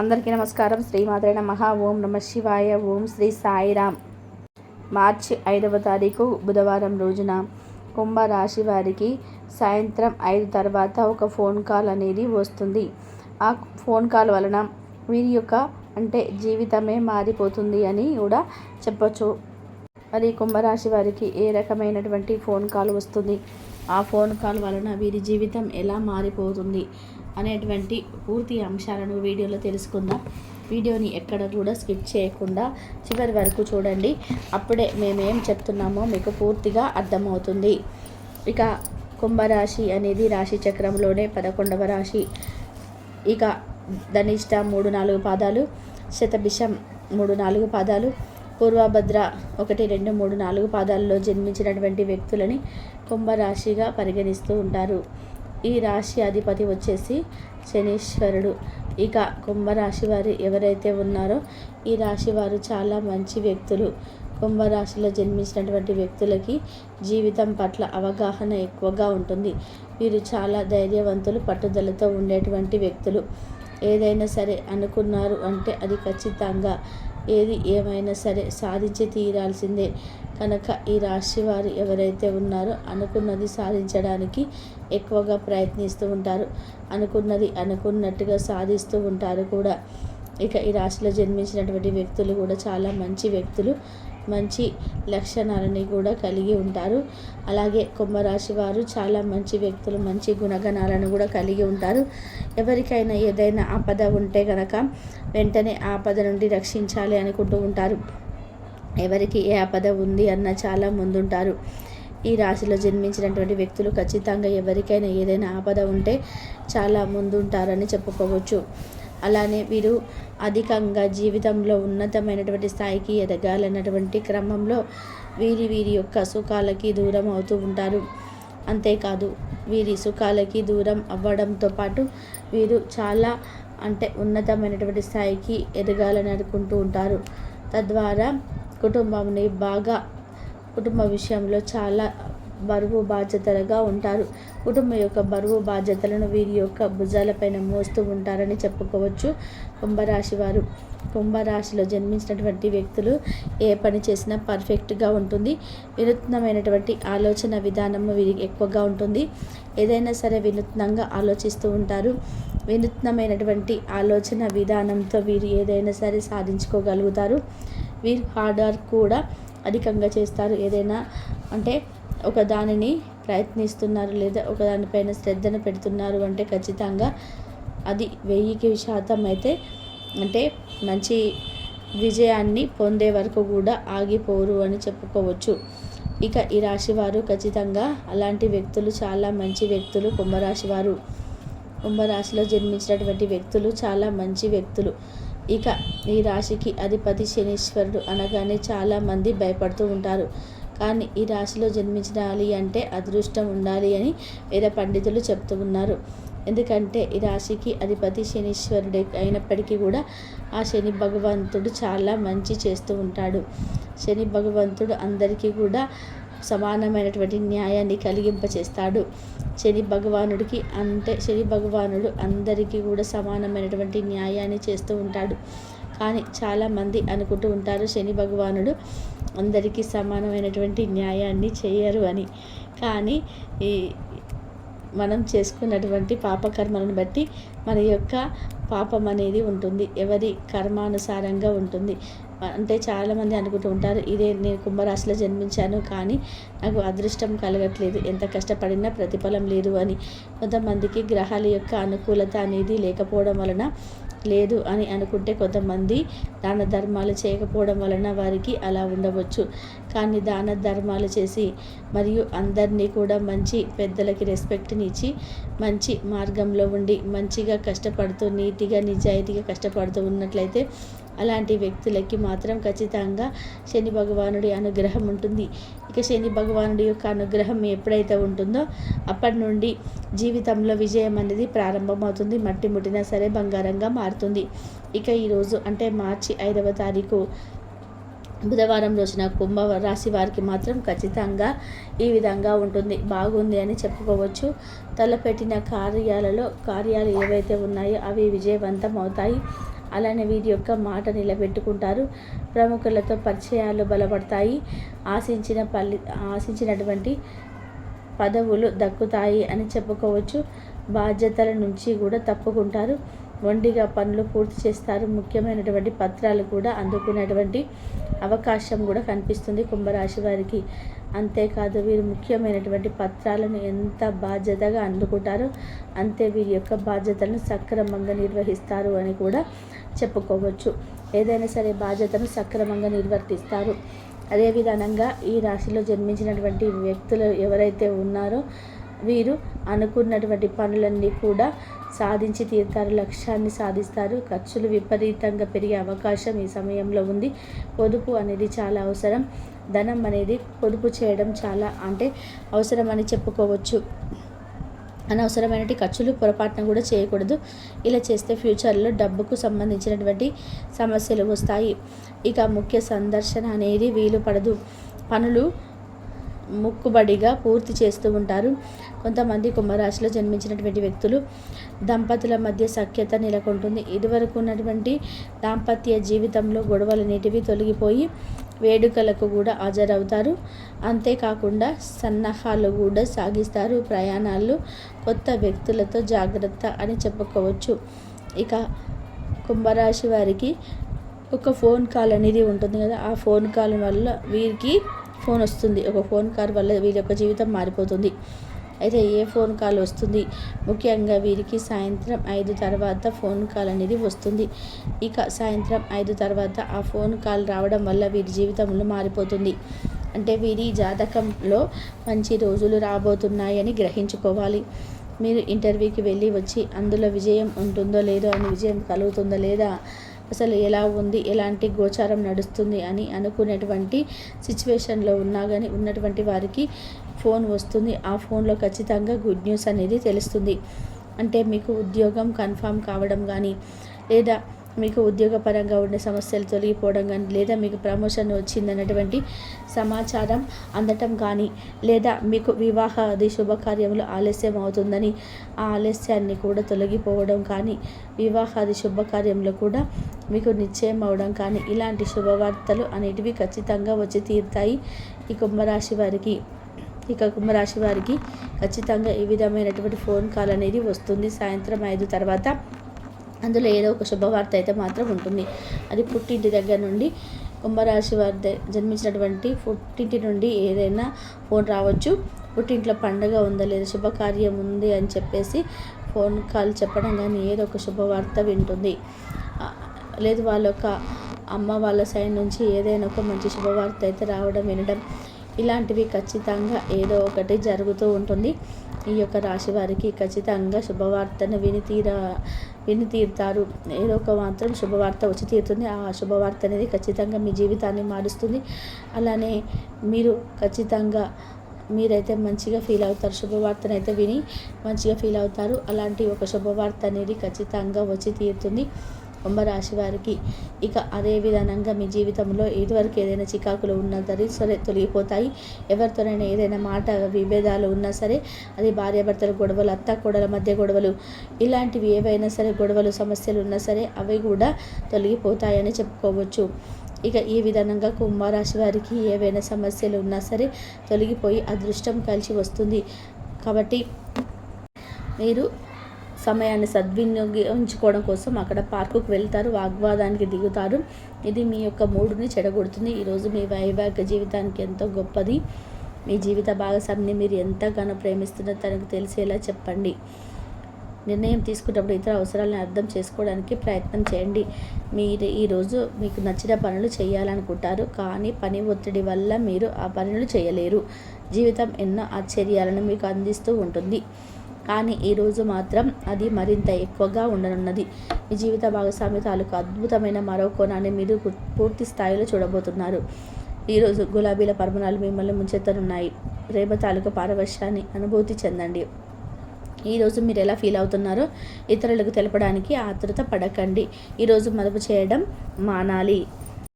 అందరికీ నమస్కారం. శ్రీమాత్రే నమః. ఓం నమః శివాయ. ఓం శ్రీ సాయిరామ్. మార్చి 5వ తారీఖు బుధవారం రోజున కుంభరాశి వారికి సాయంత్రం 5 తర్వాత ఒక ఫోన్ కాల్ అనేది వస్తుంది. ఆ ఫోన్ కాల్ వలన వీరి యొక్క జీవితమే మారిపోతుంది అని కూడా చెప్పొచ్చు. మరి కుంభరాశి వారికి ఏ రకమైనటువంటి ఫోన్ కాల్ వస్తుంది, ఆ ఫోన్ కాల్ వలన వీరి జీవితం ఎలా మారిపోతుంది అనేటువంటి పూర్తి అంశాలను వీడియోలో తెలుసుకుందాం. వీడియోని ఎక్కడ కూడా స్కిప్ చేయకుండా చివరి వరకు చూడండి. అప్పుడే మేమేం చెప్తున్నామో మీకు పూర్తిగా అర్థమవుతుంది. ఇక కుంభరాశి అనేది రాశి చక్రంలోనే 11వ రాశి. ఇక ధనిష్ట 3-4 పాదాలు, శతభిషం 3-4 పాదాలు, పూర్వభద్ర 1, 2, 3, 4 పాదాల్లో జన్మించినటువంటి వ్యక్తులని కుంభరాశిగా పరిగణిస్తూ ఉంటారు. ఈ రాశి అధిపతి వచ్చేసి శనీశ్వరుడు. ఇక కుంభరాశి వారు ఎవరైతే ఉన్నారో ఈ రాశి వారు చాలా మంచి వ్యక్తులు. కుంభరాశిలో జన్మించినటువంటి వ్యక్తులకి జీవితం పట్ల అవగాహన ఎక్కువగా ఉంటుంది. వీరు చాలా ధైర్యవంతులు, పట్టుదలతో ఉండేటువంటి వ్యక్తులు. ఏదైనా సరే అనుకున్నారు అంటే అది ఖచ్చితంగా ఏది ఏమైనా సరే సాధించి తీరాల్సిందే. కనుక ఈ రాశి వారు ఎవరైతే ఉన్నారో అనుకున్నది సాధించడానికి ఎక్కువగా ప్రయత్నిస్తూ ఉంటారు. అనుకున్నది అనుకున్నట్టుగా సాధిస్తూ ఉంటారు కూడా. ఇక ఈ రాశిలో జన్మించినటువంటి వ్యక్తులు కూడా చాలా మంచి వ్యక్తులు, మంచి లక్షణాలని కూడా కలిగి ఉంటారు. అలాగే కుంభరాశి వారు చాలా మంచి వ్యక్తులు, మంచి గుణగణాలను కూడా కలిగి ఉంటారు. ఎవరికైనా ఏదైనా ఆపద ఉంటే కనుక వెంటనే ఆపద నుండి రక్షించాలి అనుకుంటూ ఉంటారు. ఎవరికి ఏ ఆపద ఉంది అన్న చాలా ముందుంటారు. ఈ రాశిలో జన్మించినటువంటి వ్యక్తులు ఖచ్చితంగా ఎవరికైనా ఏదైనా ఆపద ఉంటే చాలా ముందుంటారని చెప్పుకోవచ్చు. అలానే వీరు అధికంగా జీవితంలో ఉన్నతమైనటువంటి స్థాయికి ఎదగాలన్నటువంటి క్రమంలో వీరి యొక్క సుఖాలకి దూరం అవుతూ ఉంటారు. అంతేకాదు వీరి సుఖాలకి దూరం అవ్వడంతో పాటు వీరు చాలా ఉన్నతమైనటువంటి స్థాయికి ఎదగాలని అనుకుంటూ ఉంటారు. తద్వారా కుటుంబ విషయంలో చాలా బరువు బాధ్యతలుగా ఉంటారు. కుటుంబం యొక్క బరువు బాధ్యతలను వీరి యొక్క భుజాలపైన మోస్తూ ఉంటారని చెప్పుకోవచ్చు. కుంభరాశి వారు, కుంభరాశిలో జన్మించినటువంటి వ్యక్తులు ఏ పని చేసినా పర్ఫెక్ట్గా ఉంటుంది. వినూత్నమైనటువంటి ఆలోచన విధానము వీరికి ఎక్కువగా ఉంటుంది. ఏదైనా సరే వినూత్నంగా ఆలోచిస్తూ ఉంటారు. వినూత్నమైనటువంటి ఆలోచన విధానంతో వీరు ఏదైనా సరే సాధించుకోగలుగుతారు. వీరు హార్డ్ వర్క్ కూడా అధికంగా చేస్తారు. ఏదైనా ఒక దానిని ప్రయత్నిస్తున్నారు లేదా ఒక దానిపైన శ్రద్ధను పెడుతున్నారు అంటే ఖచ్చితంగా అది 1000% అయితే మంచి విజయాన్ని పొందే వరకు కూడా ఆగిపోరు అని చెప్పుకోవచ్చు. ఇక ఈ రాశి వారు ఖచ్చితంగా అలాంటి వ్యక్తులు, చాలా మంచి వ్యక్తులు కుంభరాశి వారు. కుంభరాశిలో జన్మించినటువంటి వ్యక్తులు చాలా మంచి వ్యక్తులు. ఇక ఈ రాశికి అధిపతి శనీశ్వరుడు అనగానే చాలామంది భయపడుతూ ఉంటారు. కానీ ఈ రాశిలో జన్మించాలి అంటే అదృష్టం ఉండాలి అని వేద పండితులు చెప్తూ ఉన్నారు. ఎందుకంటే ఈ రాశికి అధిపతి శనీశ్వరుడే అయినప్పటికీ కూడా ఆ శని భగవంతుడు చాలా మంచి చేస్తూ ఉంటాడు. శని భగవంతుడు అందరికీ కూడా సమానమైనటువంటి న్యాయాన్ని కలిగింపచేస్తాడు. శని భగవానుడు అందరికీ కూడా సమానమైనటువంటి న్యాయాన్ని చేస్తూ ఉంటాడు. కానీ చాలామంది అనుకుంటూ ఉంటారు శని భగవానుడు అందరికీ సమానమైనటువంటి న్యాయాన్ని చేయరు అని. కానీ మనం చేసుకున్నటువంటి పాపకర్మలను బట్టి మన యొక్క పాపం అనేది ఉంటుంది. ఎవరి కర్మానుసారంగా ఉంటుంది. చాలామంది అనుకుంటూ ఉంటారు నేను కుంభరాశిలో జన్మించాను కానీ నాకు అదృష్టం కలగట్లేదు, ఎంత కష్టపడినా ప్రతిఫలం లేదు అని. కొంతమందికి గ్రహాల యొక్క అనుకూలత అనేది లేకపోవడం వలన లేదు అని అనుకుంటే, కొంతమంది దాన ధర్మాలు చేయకపోవడం వలన వారికి అలా ఉండవచ్చు. కానీ దాన ధర్మాలు చేసి మరియు అందరినీ కూడా మంచి పెద్దలకి రెస్పెక్ట్ని ఇచ్చి మంచి మార్గంలో ఉండి మంచిగా కష్టపడుతూ నీతిగా నిజాయితీగా కష్టపడుతూ ఉన్నట్లయితే అలాంటి వ్యక్తులకి మాత్రం ఖచ్చితంగా శని భగవానుడి అనుగ్రహం ఉంటుంది. ఇక శని భగవానుడి యొక్క అనుగ్రహం ఎప్పుడైతే ఉంటుందో అప్పటి నుండి జీవితంలో విజయం అనేది ప్రారంభమవుతుంది. మట్టి ముట్టినా సరే బంగారంగా మారుతుంది. ఇక ఈరోజు మార్చి 5వ తారీఖు బుధవారం రోజున కుంభరాశి వారికి మాత్రం ఖచ్చితంగా ఈ విధంగా ఉంటుంది, బాగుంది అని చెప్పుకోవచ్చు. తలపెట్టిన కార్యాలు ఏవైతే ఉన్నాయో అవి విజయవంతం అవుతాయి. అలానే వీరి యొక్క మాట నిలబెట్టుకుంటారు. ప్రముఖులతో పరిచయాలు బలపడతాయి. ఆశించినటువంటి పదవులు దక్కుతాయి అని చెప్పుకోవచ్చు. బాధ్యతల నుంచి కూడా తప్పుకుంటారు. మొండిగా పనులు పూర్తి చేస్తారు. ముఖ్యమైనటువంటి పత్రాలు కూడా అందుకునేటువంటి అవకాశం కూడా కనిపిస్తుంది కుంభరాశి వారికి. అంతేకాదు వీరు ముఖ్యమైనటువంటి పత్రాలను ఎంత బాధ్యతగా అందుకుంటారో అంతే వీరి యొక్క బాధ్యతలను సక్రమంగా నిర్వహిస్తారు అని కూడా చెప్పుకోవచ్చు. ఏదైనా సరే బాధ్యతను సక్రమంగా నిర్వర్తిస్తారు. అదేవిధంగా ఈ రాశిలో జన్మించినటువంటి వ్యక్తులు ఎవరైతే ఉన్నారో వీరు అనుకున్నటువంటి పనులన్నీ కూడా సాధించి తీరుతారు. లక్ష్యాన్ని సాధిస్తారు. ఖర్చులు విపరీతంగా పెరిగే అవకాశం ఈ సమయంలో ఉంది. పొదుపు అనేది చాలా అవసరం. ధనం అనేది పొదుపు చేయడం చాలా అవసరం అని చెప్పుకోవచ్చు. అనవసరమైన ఖర్చులు పొరపాటున కూడా చేయకూడదు. ఇలా చేస్తే ఫ్యూచర్లో డబ్బుకు సంబంధించినటువంటి సమస్యలు వస్తాయి. ఇక ముఖ్య సందర్శన అనేది వీలు పడదు. పనులు మొక్కుబడిగా పూర్తి చేస్తూ ఉంటారు. కొంతమంది కుంభరాశిలో జన్మించినటువంటి వ్యక్తులు దంపతుల మధ్య సఖ్యత నెలకొంటుంది. ఇదివరకు ఉన్నటువంటి దాంపత్య జీవితంలో గొడవలు అనేటివి తొలగిపోయి వేడుకలకు కూడా హాజరవుతారు. అంతేకాకుండా సన్నాహాలు కూడా సాగిస్తారు. ప్రయాణాలు కొత్త వ్యక్తులతో జాగ్రత్త అని చెప్పుకోవచ్చు. ఇక కుంభరాశి వారికి ఒక ఫోన్ కాల్ అనేది ఉంటుంది కదా, ఆ ఫోన్ కాల్ వల్ల వీరికి ఫోన్ వస్తుంది. ఒక ఫోన్ కాల్ వల్ల వీరి యొక్క జీవితం మారిపోతుంది. అయితే ఏ ఫోన్ కాల్ వస్తుంది? ముఖ్యంగా వీరికి సాయంత్రం 5 తర్వాత ఫోన్ కాల్ అనేది వస్తుంది. ఇక సాయంత్రం 5 తర్వాత ఆ ఫోన్ కాల్ రావడం వల్ల వీరి జీవితంలో మారిపోతుంది. అంటే వీరి జాతకంలో మంచి రోజులు రాబోతున్నాయని గ్రహించుకోవాలి. మీరు ఇంటర్వ్యూకి వెళ్ళి వచ్చి అందులో విజయం ఉంటుందో లేదో అని, విజయం కలుగుతుందో లేదా, అసలు ఎలా ఉంది, ఎలాంటి గోచారం నడుస్తుంది అని అనుకునేటువంటి సిచ్యువేషన్లో ఉన్నా కానీ ఉన్నటువంటి వారికి ఫోన్ వస్తుంది. ఆ ఫోన్లో ఖచ్చితంగా గుడ్ న్యూస్ అనేది తెలుస్తుంది. అంటే మీకు ఉద్యోగం కన్ఫామ్ కావడం కానీ, లేదా మీకు ఉద్యోగపరంగా ఉండే సమస్యలు తొలగిపోవడం కానీ, లేదా మీకు ప్రమోషన్ వచ్చిందన్నటువంటి సమాచారం అందటం కానీ, లేదా మీకు వివాహాది శుభకార్యంలో ఆలస్యం అవుతుందని ఆ ఆలస్యాన్ని కూడా తొలగిపోవడం కానీ, వివాహాది శుభకార్యంలో కూడా మీకు నిశ్చయం అవడం కానీ, ఇలాంటి శుభవార్తలు అనేటివి ఖచ్చితంగా వచ్చి తీరుతాయి ఈ కుంభరాశి వారికి. ఇక కుంభరాశి వారికి ఖచ్చితంగా ఈ విధమైనటువంటి ఫోన్ కాల్ అనేది వస్తుంది సాయంత్రం 5 తర్వాత. అందులో ఏదో ఒక శుభవార్త అయితే మాత్రం ఉంటుంది. అది పుట్టింటి దగ్గర నుండి, కుంభరాశి వారి జన్మించినటువంటి పుట్టింటి నుండి ఏదైనా ఫోన్ రావచ్చు. పుట్టింట్లో పండుగ ఉందా లేదా, శుభకార్యం ఉంది అని చెప్పేసి ఫోన్ కాల్ చెప్పడం కానీ, ఏదో ఒక శుభవార్త వింటుంది. లేదు వాళ్ళ యొక్క అమ్మ వాళ్ళ సైడ్ నుంచి ఏదైనా ఒక మంచి శుభవార్త అయితే రావడం, వినడం, ఇలాంటివి ఖచ్చితంగా ఏదో ఒకటి జరుగుతూ ఉంటుంది. ఈ యొక్క రాశి వారికి ఖచ్చితంగా శుభవార్తను విని తీరుతారు. ఏదో ఒక మాత్రం శుభవార్త వచ్చి తీరుతుంది. ఆ శుభవార్త అనేది ఖచ్చితంగా మీ జీవితాన్ని మారుస్తుంది. అలానే మీరు ఖచ్చితంగా మీరైతే మంచిగా ఫీల్ అవుతారు. శుభవార్తను అయితే విని మంచిగా ఫీల్ అవుతారు. అలాంటి ఒక శుభవార్త అనేది ఖచ్చితంగా వచ్చి తీరుతుంది కుంభరాశి వారికి. ఇక అదే విధానంగా మీ జీవితంలో ఇదివరకు ఏదైనా చికాకులు ఉన్నా సరే తొలగిపోతాయి. ఎవరితోనైనా ఏదైనా మాట విభేదాలు ఉన్నా సరే, అది భార్యాభర్తల గొడవలు, అత్త కోడల మధ్య గొడవలు, ఇలాంటివి ఏవైనా సరే గొడవలు సమస్యలు ఉన్నా సరే అవి కూడా తొలగిపోతాయని చెప్పుకోవచ్చు. ఇక ఈ విధంగా కుంభరాశి వారికి ఏవైనా సమస్యలు ఉన్నా సరే తొలగిపోయి అదృష్టం కలిసి వస్తుంది. కాబట్టి మీరు సమయాన్ని సద్వినియోగించుకోవడం కోసం అక్కడ పార్కుకు వెళ్తారు, వాగ్వాదానికి దిగుతారు. ఇది మీ యొక్క మూడుని చెడగొడుతుంది. ఈరోజు మీ వైవాహిక జీవితానికి ఎంతో గొప్పది. మీ జీవిత భాగస్వామిని మీరు ఎంతగానో ప్రేమిస్తున్నారో తనకు తెలిసేలా చెప్పండి. నిర్ణయం తీసుకున్నప్పుడు ఇతర అవసరాలను అర్థం చేసుకోవడానికి ప్రయత్నం చేయండి. మీరు ఈరోజు మీకు నచ్చిన పనులు చేయాలనుకుంటారు, కానీ పని ఒత్తిడి వల్ల మీరు ఆ పనులు చేయలేరు. జీవితం ఎన్నో ఆశ్చర్యాలను మీకు అందిస్తూ ఉంటుంది, కానీ ఈరోజు మాత్రం అది మరింత ఎక్కువగా ఉండనున్నది. మీ జీవిత భాగస్వామి తాలూకు అద్భుతమైన మరో కోణాన్ని మీరు పూర్తి స్థాయిలో చూడబోతున్నారు. ఈరోజు గులాబీల పరిమళాలు మిమ్మల్ని ముంచెత్తనున్నాయి. ప్రేమ తాలూకు పారవశ్యాన్ని అనుభూతి చెందండి. ఈరోజు మీరు ఎలా ఫీల్ అవుతున్నారో ఇతరులకు తెలపడానికి ఆతృత పడకండి. ఈరోజు మదుపు చేయడం మానాలి.